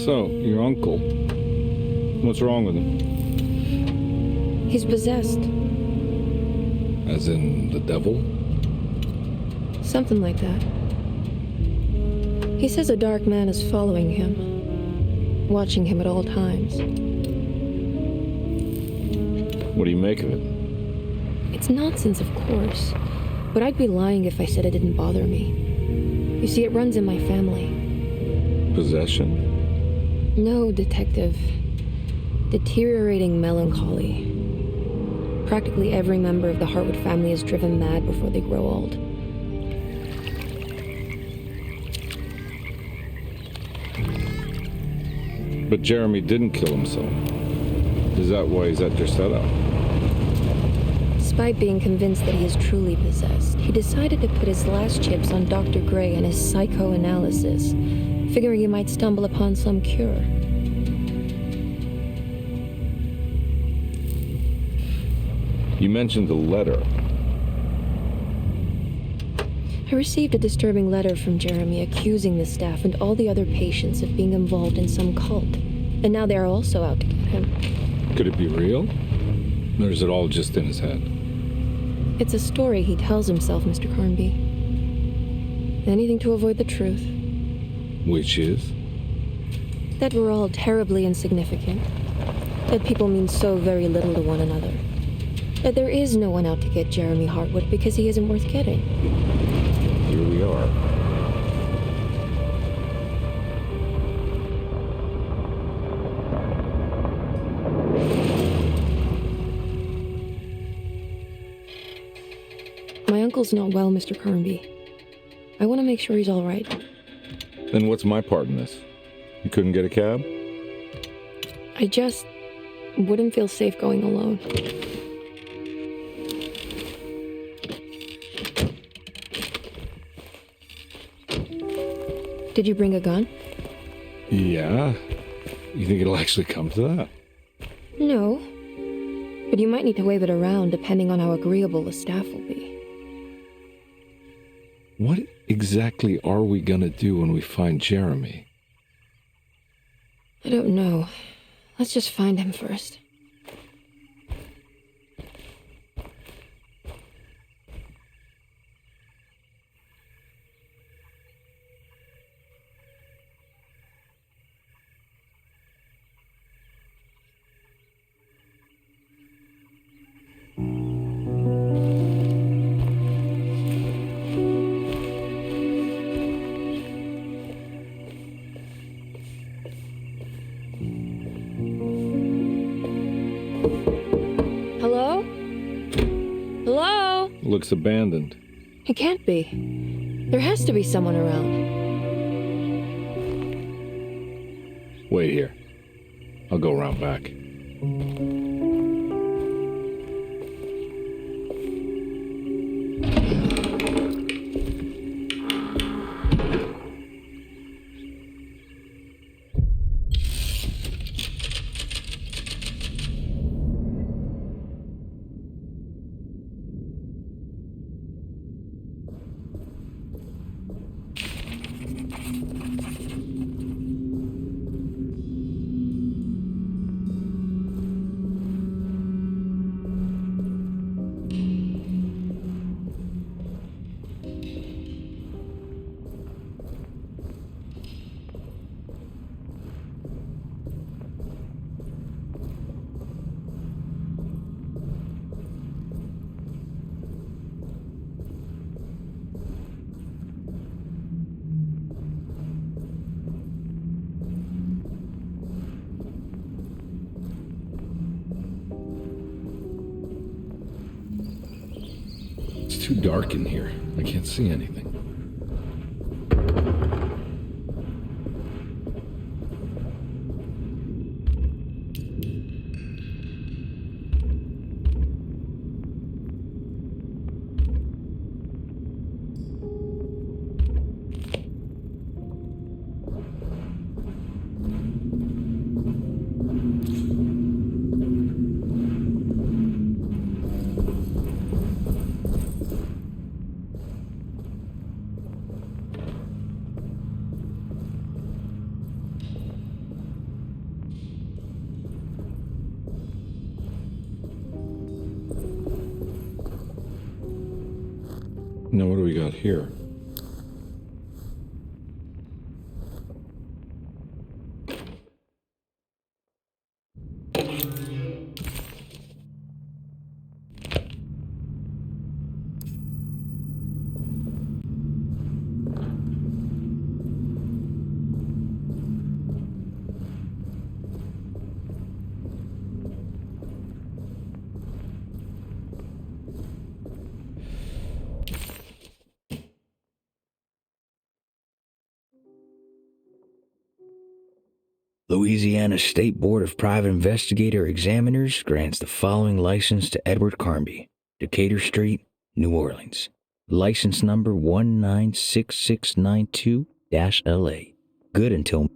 So, your uncle. What's wrong with him? He's possessed. As in the devil? Something like that. He says a dark man is following him, watching him at all times. What do you make of it? It's nonsense, of course, but I'd be lying if I said it didn't bother me. You see, it runs in my family. Possession? No, Detective. Deteriorating melancholy. Practically every member of the Hartwood family is driven mad before they grow old. But Jeremy didn't kill himself. Is that why he's at your setup? Despite being convinced that he is truly possessed, he decided to put his last chips on Dr. Gray and his psychoanalysis, figuring he might stumble upon some cure. You mentioned the letter. I received a disturbing letter from Jeremy accusing the staff and all the other patients of being involved in some cult. And now they are also out to get him. Could it be real? Or is it all just in his head? It's a story he tells himself, Mr. Carnby. Anything to avoid the truth. Which is? That we're all terribly insignificant. That people mean so very little to one another. That there is no one out to get Jeremy Hartwood because he isn't worth getting. Here we are. My uncle's not well, Mr. Carnby. I want to make sure he's all right. Then what's my part in this? You couldn't get a cab? I just wouldn't feel safe going alone. Did you bring a gun? Yeah. You think it'll actually come to that? No. But you might need to wave it around depending on how agreeable the staff will be. What exactly are we gonna do when we find Jeremy? I don't know. Let's just find him first. Hello? Hello? Looks abandoned. It can't be. There has to be someone around. Wait here. I'll go around back. It's too dark in here. I can't see anything. Now, what do we got here? Louisiana State Board of Private Investigator Examiners grants the following license to Edward Carnby, Decatur Street, New Orleans. License number 196692-LA. Good until...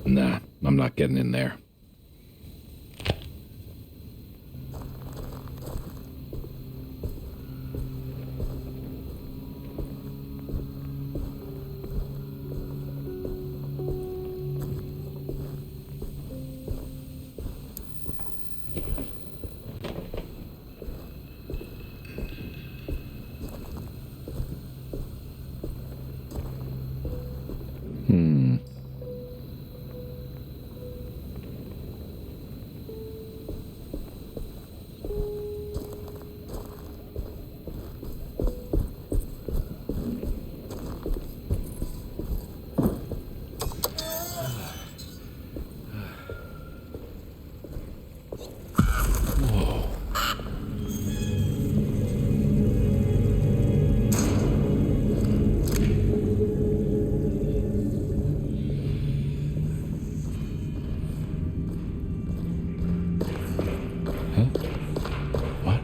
Nah, I'm not getting in there. What?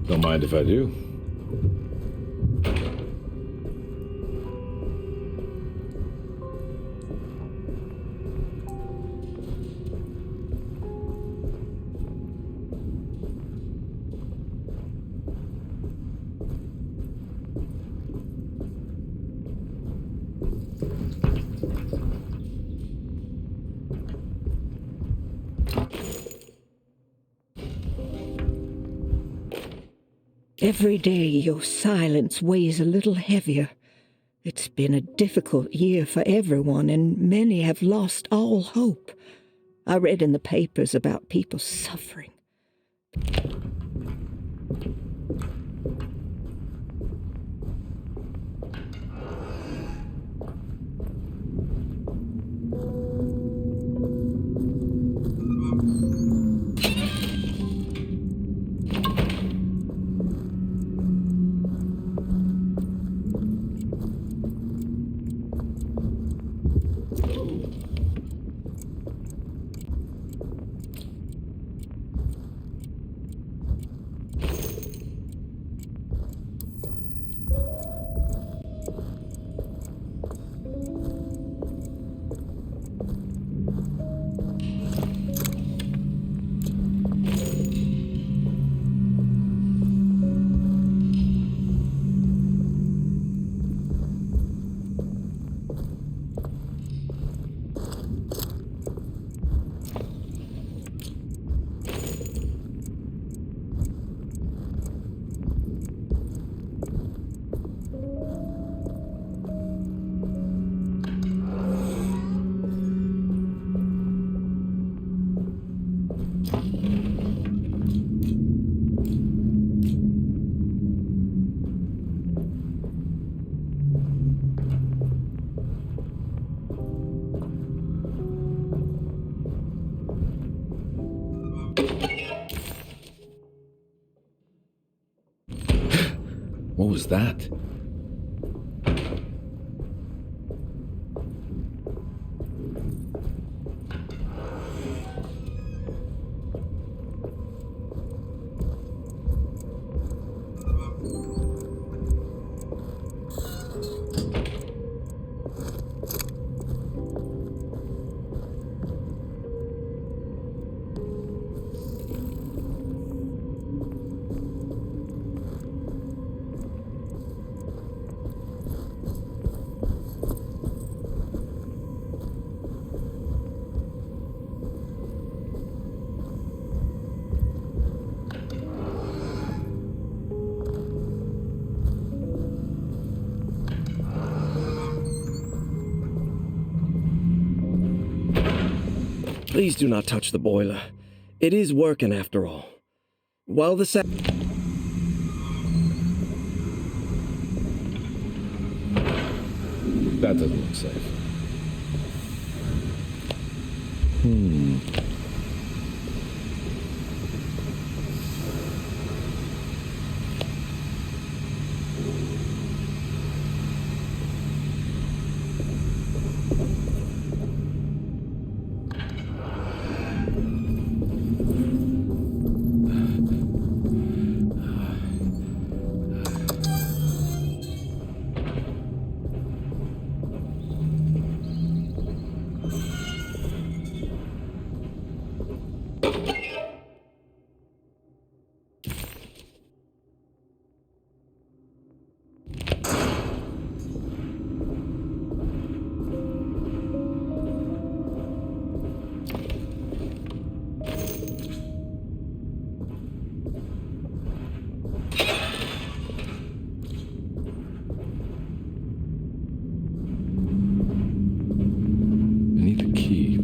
Don't mind if I do. Every day your silence weighs a little heavier. It's been a difficult year for everyone, and many have lost all hope. I read in the papers about people suffering. What was that? Please do not touch the boiler. It is working after all. While the That doesn't look safe. I need the key.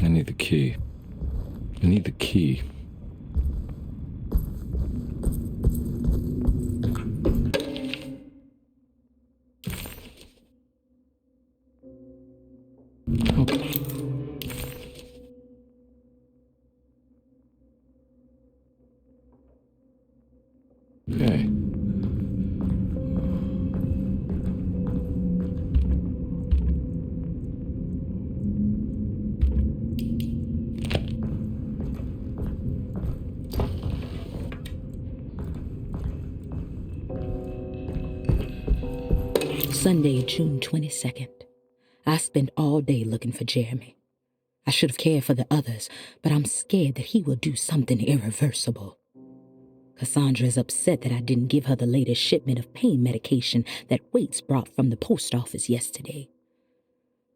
I need the key. I need the key. Okay. Okay. Sunday, June 22nd. I spent all day looking for Jeremy. I should have cared for the others, but I'm scared that he will do something irreversible. Cassandra is upset that I didn't give her the latest shipment of pain medication that Waits brought from the post office yesterday.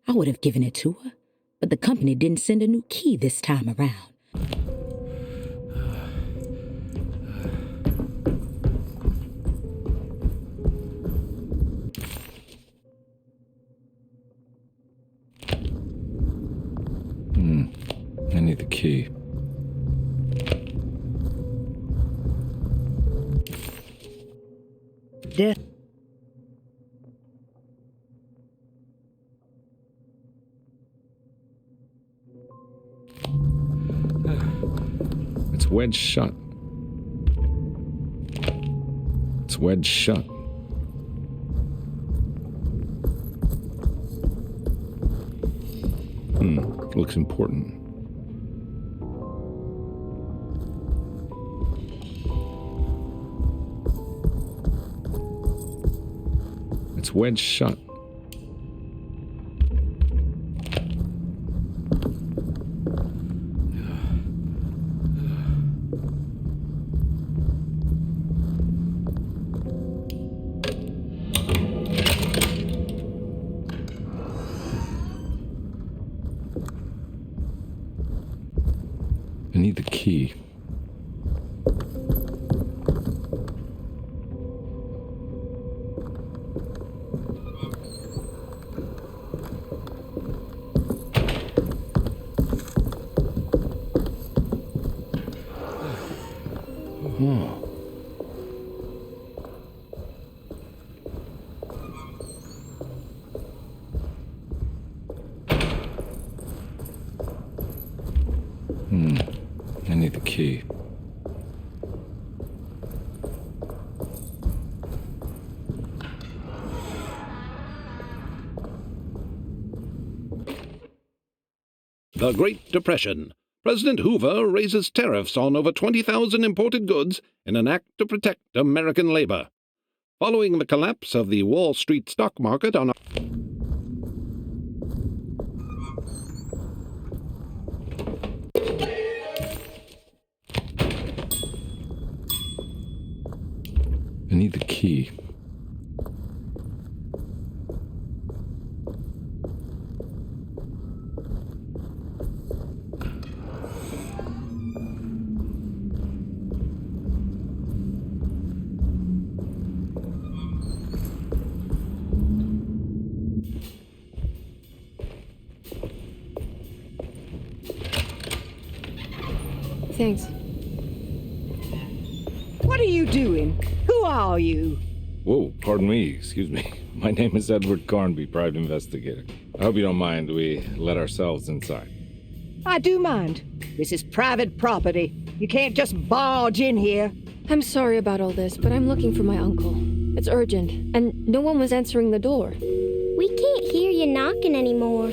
I would have given it to her, but the company didn't send a new key this time around. I need the key. Death. It's wedged shut. It's wedged shut. Looks important. wedged shut. I need the key. I need the key. The Great Depression. President Hoover raises tariffs on over 20,000 imported goods in an act to protect American labor. Following the collapse of the Wall Street stock market on I need the key. Thanks. What are you doing? Who are you? Whoa, pardon me, excuse me. My name is Edward Carnby, private investigator. I hope you don't mind we let ourselves inside. I do mind. This is private property. You can't just barge in here. I'm sorry about all this, but I'm looking for my uncle. It's urgent, and no one was answering the door. We can't hear you knocking anymore.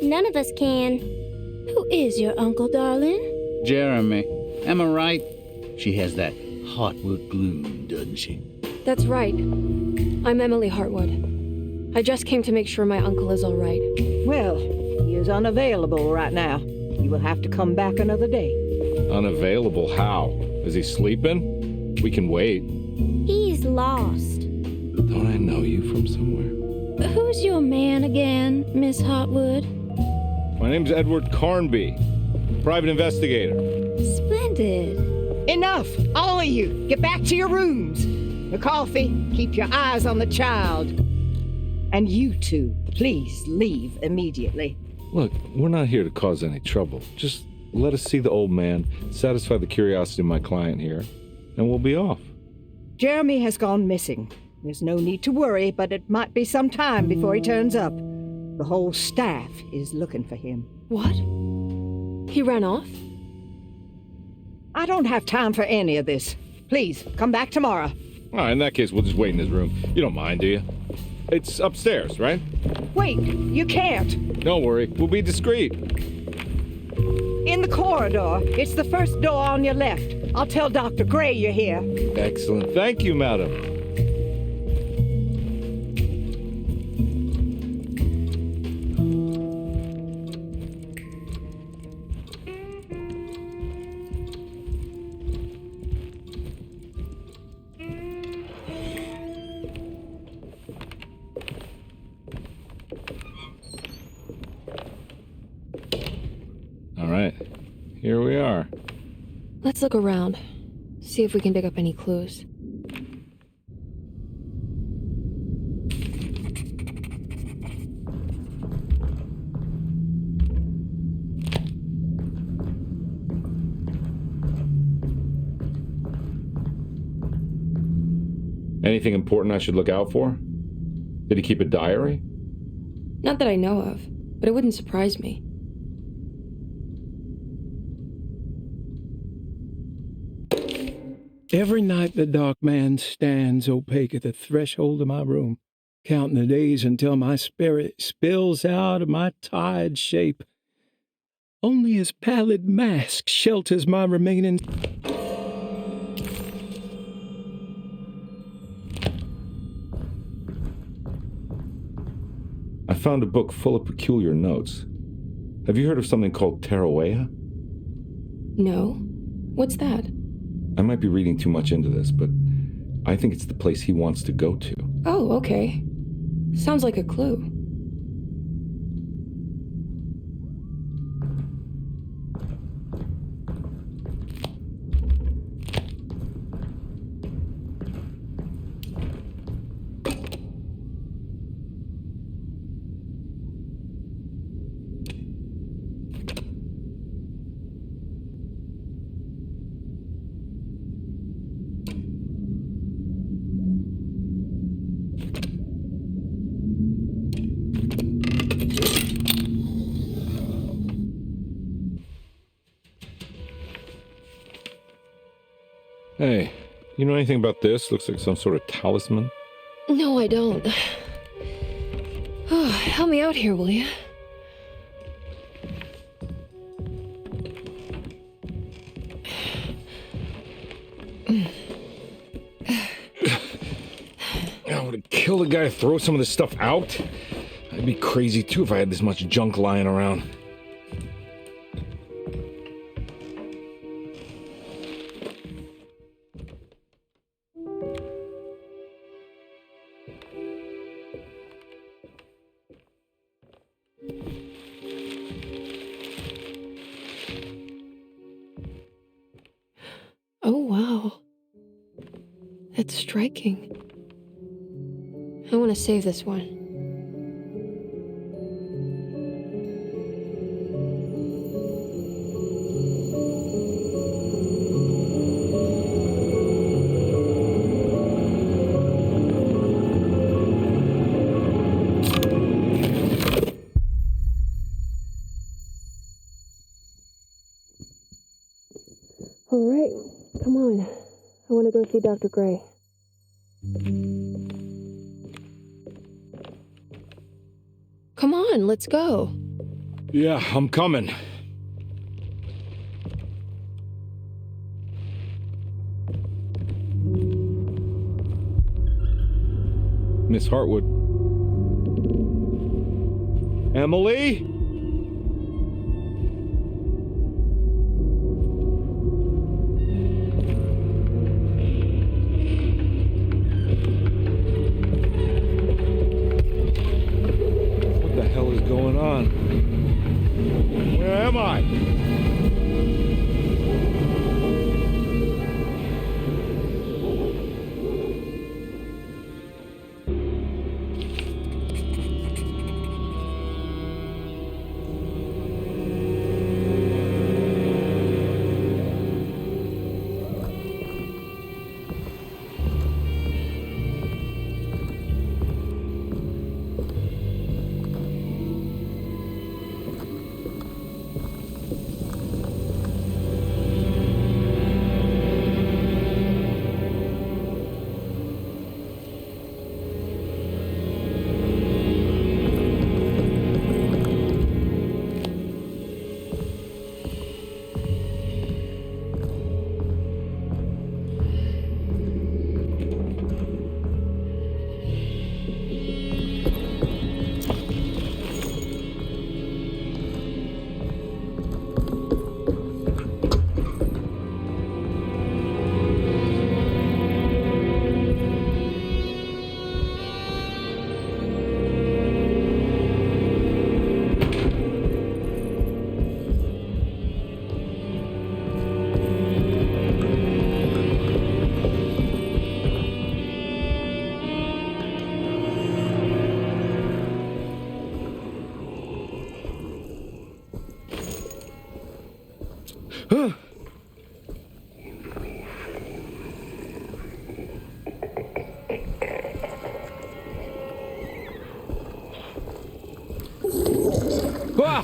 None of us can. Who is your uncle, darling? Jeremy. Am I right? She has that Hartwood gloom, doesn't she? That's right. I'm Emily Hartwood. I just came to make sure my uncle is all right. Well, he is unavailable right now. You will have to come back another day. Unavailable how? Is he sleeping? We can wait. He's lost. Don't I know you from somewhere? Who's your man again, Miss Hartwood? My name's Edward Carnby, private investigator. Splendid. Enough! All of you! Get back to your rooms! McCarthy, keep your eyes on the child. And you two, please leave immediately. Look, we're not here to cause any trouble. Just let us see the old man, satisfy the curiosity of my client here, and we'll be off. Jeremy has gone missing. There's no need to worry, but it might be some time before he turns up. The whole staff is looking for him. What? He ran off? I don't have time for any of this. Please, come back tomorrow. All right, in that case, we'll just wait in his room. You don't mind, do you? It's upstairs, right? Wait, you can't. Don't worry, we'll be discreet. In the corridor. It's the first door on your left. I'll tell Dr. Gray you're here. Excellent. Thank you, madam. All right, here we are. Let's look around. See if we can dig up any clues. Anything important I should look out for? Did he keep a diary? Not that I know of, but it wouldn't surprise me. Every night the dark man stands opaque at the threshold of my room, counting the days until my spirit spills out of my tired shape. Only his pallid mask shelters my remaining... found a book full of peculiar notes. Have you heard of something called Tarawea? No. What's that? I might be reading too much into this, but I think it's the place he wants to go to. Oh, okay. Sounds like a clue. Hey, you know anything about this? Looks like some sort of talisman. No, I don't. Oh, help me out here, will you? I would have killed a guy to throw some of this stuff out. I'd be crazy too if I had this much junk lying around. Oh, wow. That's striking. I want to save this one. All right, come on. I want to go see Dr. Gray. Come on, let's go. Yeah, I'm coming. Miss Hartwood. Emily? What the hell is going on? Where am I? Ah!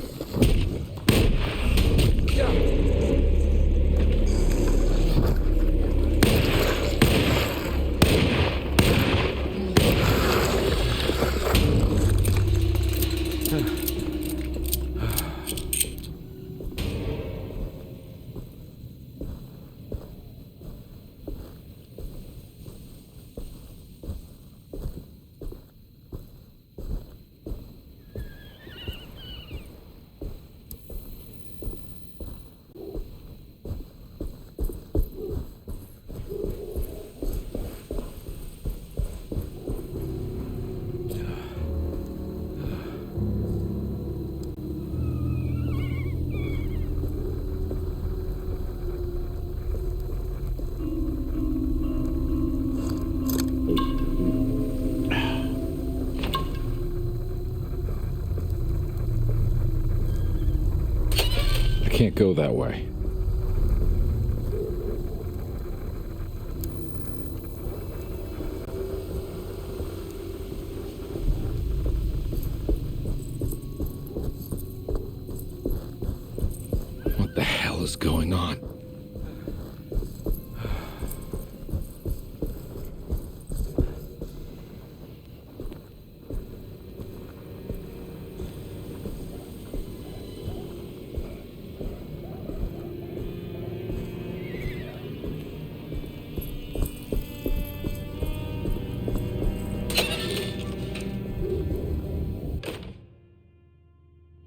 can't go that way. What the hell is going on?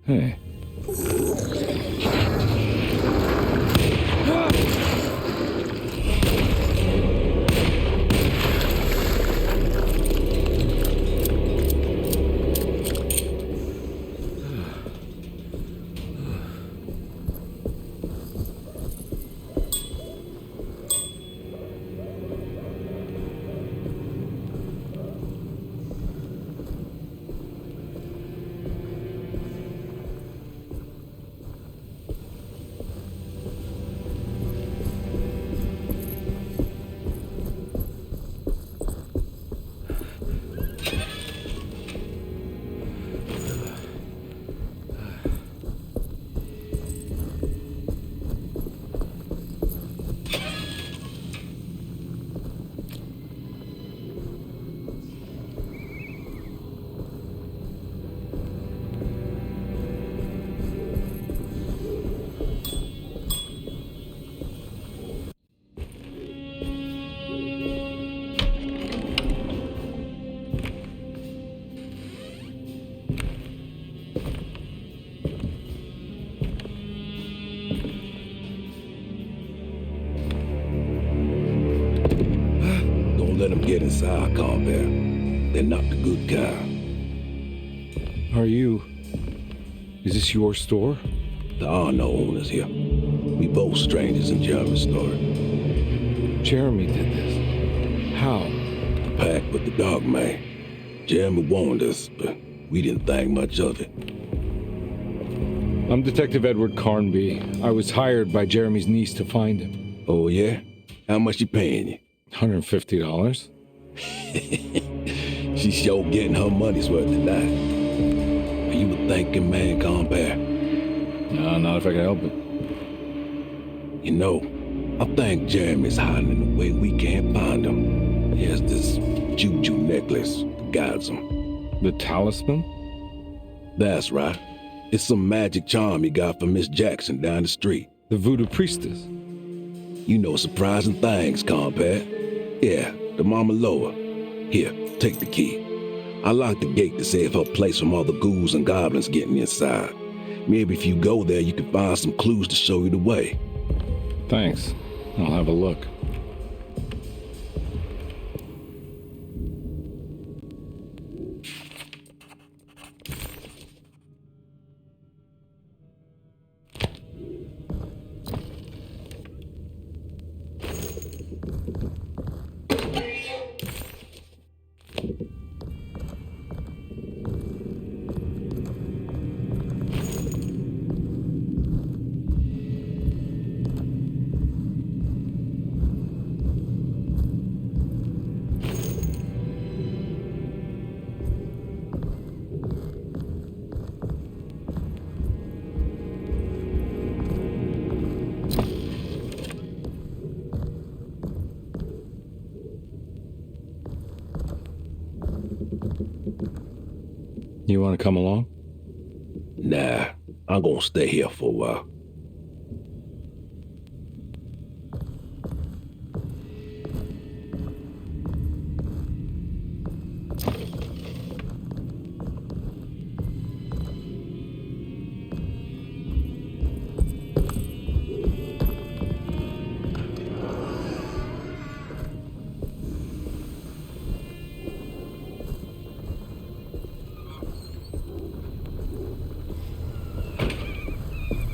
Hey. Let them get inside, Harbour. They're not the good kind. Is this your store? There are no owners here. We both strangers in Jeremy's store. Jeremy did this. How? The pact with the dog man. Jeremy warned us, but we didn't think much of it. I'm Detective Edward Carnby. I was hired by Jeremy's niece to find him. Oh, yeah? How much she paying you? $150. She's sure getting her money's worth tonight. Are you a thinking man, compare? No, not if I can help it. You know, I think Jeremy's hiding in a way we can't find him. He has this juju necklace that guides him. The talisman? That's right. It's some magic charm he got from Miss Jackson down the street. The voodoo priestess? You know surprising things, compare. Yeah, the Mama Loa. Here, take the key. I locked the gate to save her place from all the ghouls and goblins getting inside. Maybe if you go there, you can find some clues to show you the way. Thanks. I'll have a look. You want to come along? Nah, I'm gonna stay here for a while.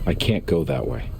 I can't go that way.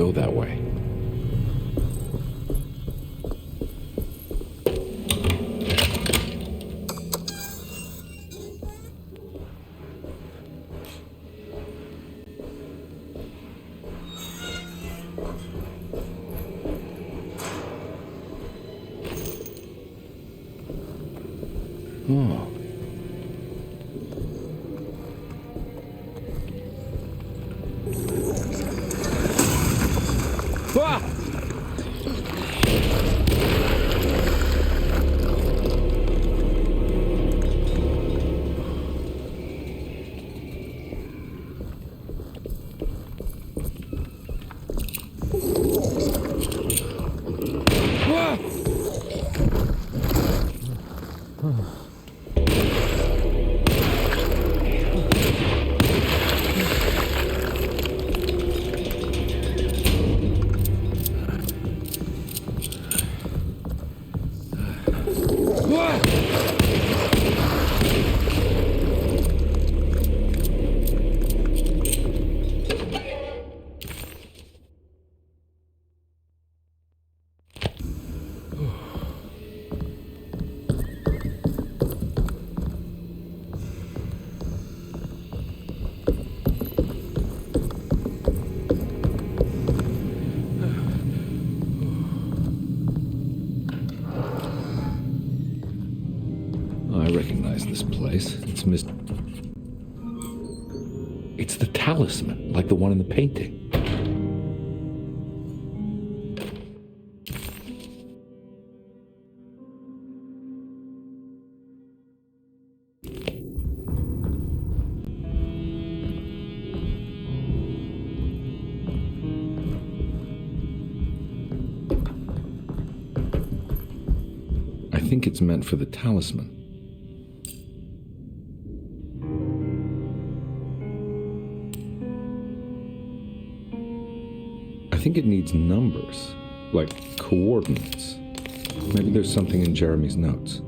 go that way. Oh. Ah! I recognize this place. It's the talisman, like the one in the painting. I think it's meant for the talisman. I think it needs numbers, like coordinates. Maybe there's something in Jeremy's notes.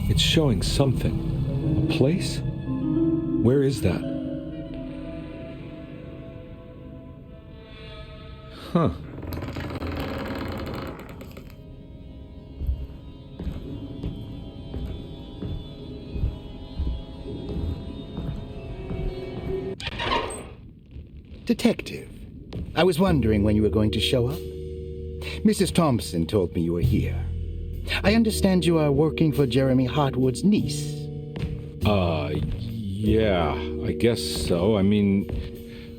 It's showing something. A place? Where is that? Huh. Detective, I was wondering when you were going to show up. Mrs. Thompson told me you were here. I understand you are working for Jeremy Hartwood's niece. Yeah, I guess so. I mean,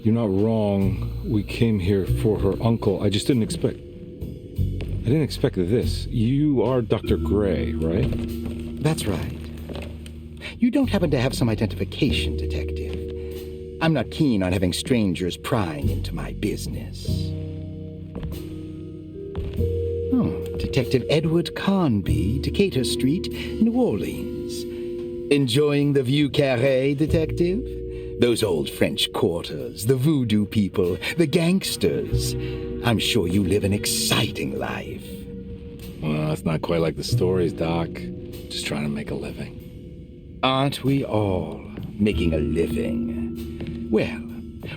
you're not wrong. We came here for her uncle. I just didn't expect this. You are Dr. Gray, right? That's right. You don't happen to have some identification, Detective. I'm not keen on having strangers prying into my business. Detective Edward Carnby, Decatur Street, New Orleans. Enjoying the Vieux Carré, Detective? Those old French quarters, the voodoo people, the gangsters. I'm sure you live an exciting life. Well, it's not quite like the stories, Doc. Just trying to make a living. Aren't we all making a living? Well,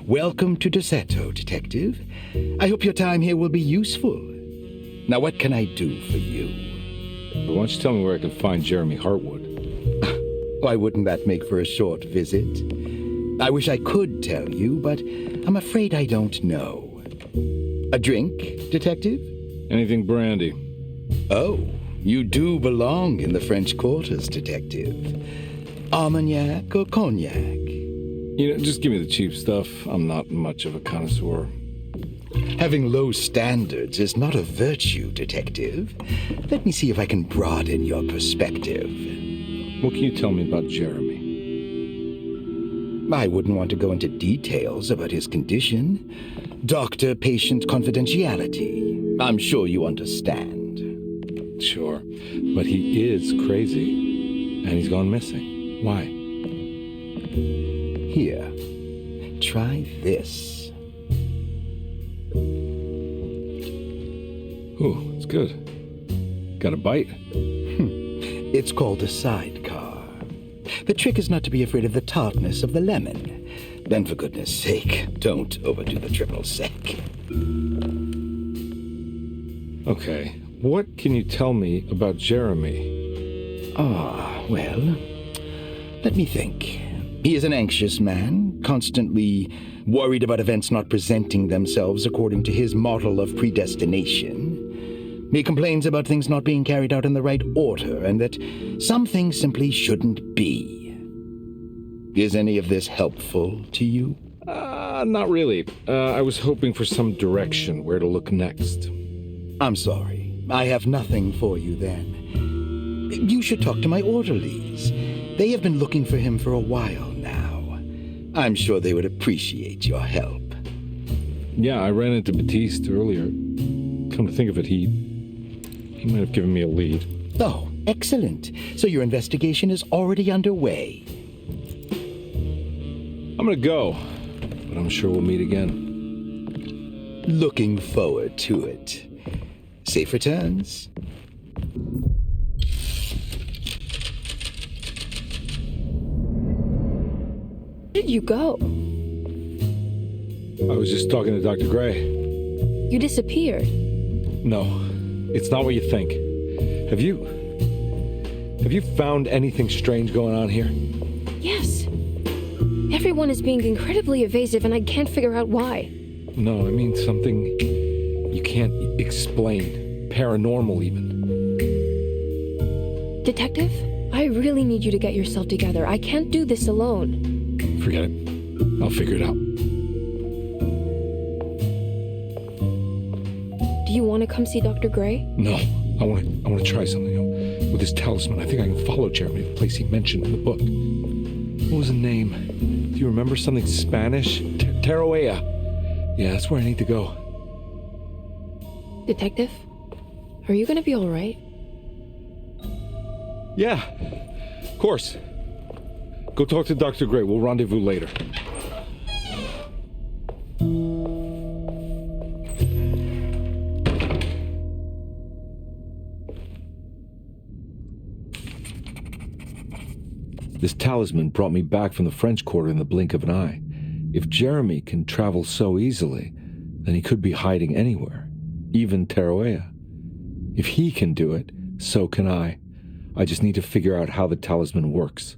welcome to Deseto, Detective. I hope your time here will be useful. Now, what can I do for you? Why don't you tell me where I can find Jeremy Hartwood? Why wouldn't that make for a short visit? I wish I could tell you, but I'm afraid I don't know. A drink, Detective? Anything brandy. Oh, you do belong in the French Quarters, Detective. Armagnac or cognac? You know, just give me the cheap stuff. I'm not much of a connoisseur. Having low standards is not a virtue, Detective. Let me see if I can broaden your perspective. What can you tell me about Jeremy? I wouldn't want to go into details about his condition. Doctor-patient confidentiality. I'm sure you understand. Sure, but he is crazy, and he's gone missing. Why? Here, try this. Ooh, it's good. Got a bite? It's called a sidecar. The trick is not to be afraid of the tartness of the lemon. Then, for goodness sake, don't overdo the triple sec. Okay, what can you tell me about Jeremy? Well, let me think. He is an anxious man, constantly worried about events not presenting themselves according to his model of predestination. He complains about things not being carried out in the right order, and that some things simply shouldn't be. Is any of this helpful to you? Not really. I was hoping for some direction where to look next. I'm sorry. I have nothing for you then. You should talk to my orderlies. They have been looking for him for a while now. I'm sure they would appreciate your help. Yeah, I ran into Batiste earlier. Come to think of it, he might have given me a lead. Oh, excellent. So your investigation is already underway. I'm gonna go, but I'm sure we'll meet again. Looking forward to it. Safe returns. Where did you go? I was just talking to Dr. Gray. You disappeared. No, it's not what you think. Have you found anything strange going on here? Yes. Everyone is being incredibly evasive, and I can't figure out why. No, I mean something you can't explain. Paranormal, even. Detective, I really need you to get yourself together. I can't do this alone. Forget it. I'll figure it out. Do you want to come see Dr. Gray? No, I want to try something. With this talisman, I think I can follow Jeremy to the place he mentioned in the book. What was the name? Do you remember something Spanish? Tarawea. Yeah, that's where I need to go. Detective, are you going to be all right? Yeah, of course. Go talk to Dr. Gray. We'll rendezvous later. This talisman brought me back from the French Quarter in the blink of an eye. If Jeremy can travel so easily, then he could be hiding anywhere, even Tarawea. If he can do it, so can I. I just need to figure out how the talisman works.